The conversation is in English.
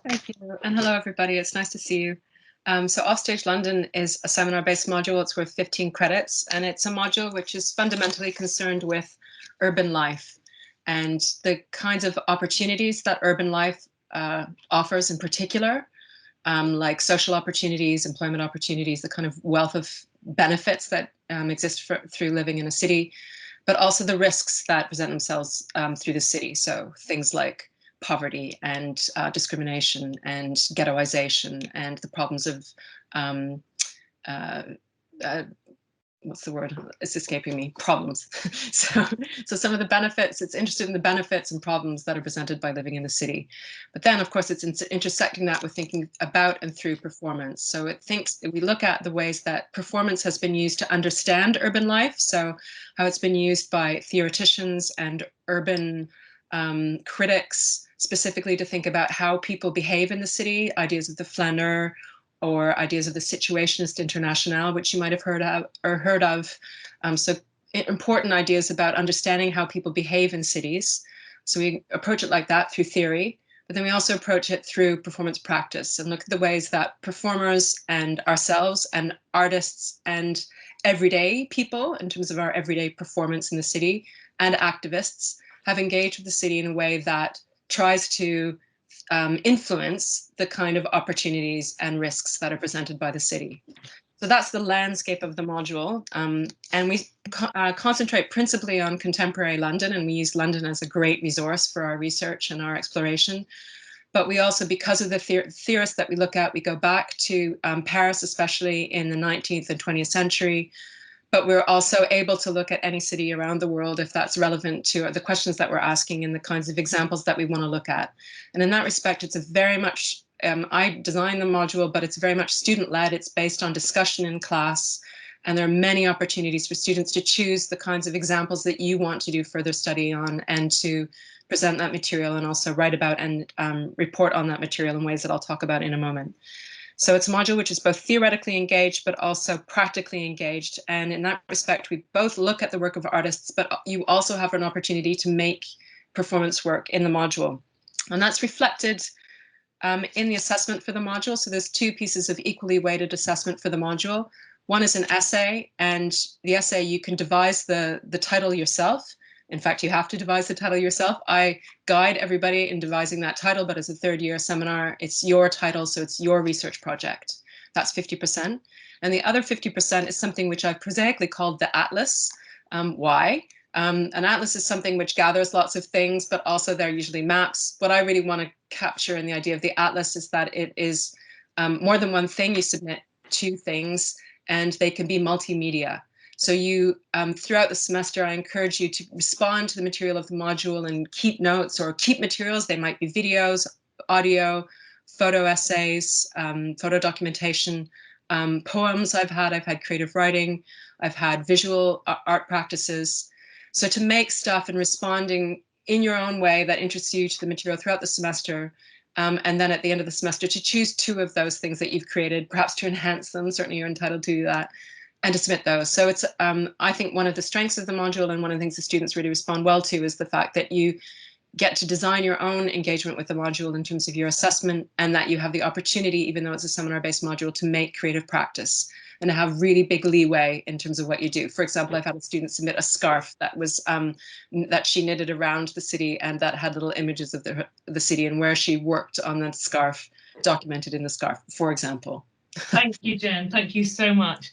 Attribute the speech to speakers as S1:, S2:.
S1: Thank you. And hello, everybody. It's nice to see you. So Offstage London is a seminar-based module. It's worth 15 credits, and it's a module which is fundamentally concerned with urban life and the kinds of opportunities that urban life offers in particular, like social opportunities, employment opportunities, the kind of wealth of benefits that exist through living in a city, but also the risks that present themselves through the city. So things like poverty and discrimination and ghettoization and the problems of um, uh, uh, what's the word? It's escaping me. Problems. so, so some of the benefits. It's interested in the benefits and problems that are presented by living in the city, but then, of course, it's intersecting that with thinking about and through performance. So it thinks we look at the ways that performance has been used to understand urban life. So how it's been used by theoreticians and urban critics, specifically to think about how people behave in the city. Ideas of the flaneur, or ideas of the situationist international, which you might have heard of. So important ideas about understanding how people behave in cities. So we approach it like that through theory, but then we also approach it through performance practice and look at the ways that performers and ourselves and artists and everyday people, in terms of our everyday performance in the city, and activists have engaged with the city in a way that tries to influence the kind of opportunities and risks that are presented by the city. So that's the landscape of the module. And we concentrate principally on contemporary London, and we use London as a great resource for our research and our exploration. But we also, because of the theorists that we look at, we go back to Paris, especially in the 19th and 20th century. But we're also able to look at any city around the world if that's relevant to the questions that we're asking and the kinds of examples that we want to look at. And in that respect, it's a very much, I designed the module, but it's very much student-led. It's based on discussion in class. And there are many opportunities for students to choose the kinds of examples that you want to do further study on and to present that material and also write about and report on that material in ways that I'll talk about in a moment. So it's a module which is both theoretically engaged, but also practically engaged. And in that respect, we both look at the work of artists, but you also have an opportunity to make performance work in the module. And that's reflected in the assessment for the module. So there's two pieces of equally weighted assessment for the module. One is an essay, and the essay, you can devise the title yourself. In fact, you have to devise the title yourself. I guide everybody in devising that title, but as a third-year seminar, it's your title, so it's your research project. That's 50%. And the other 50% is something which I've prosaically called the atlas. Why? An atlas is something which gathers lots of things, but also they're usually maps. What I really want to capture in the idea of the atlas is that it is more than one thing. You submit two things, and they can be multimedia. So you, throughout the semester, I encourage you to respond to the material of the module and keep notes or keep materials. They might be videos, audio, photo essays, photo documentation, poems I've had creative writing, I've had visual art practices. So to make stuff and responding in your own way that interests you to the material throughout the semester, and then at the end of the semester to choose two of those things that you've created, perhaps to enhance them. Certainly you're entitled to do that, and to submit those. So it's, I think one of the strengths of the module and one of the things the students really respond well to is the fact that you get to design your own engagement with the module in terms of your assessment, and that you have the opportunity, even though it's a seminar-based module, to make creative practice and to have really big leeway in terms of what you do. For example, I've had a student submit a scarf that was that she knitted around the city and that had little images of the city and where she worked on that scarf documented in the scarf, for example.
S2: Thank you, Jen. Thank you so much.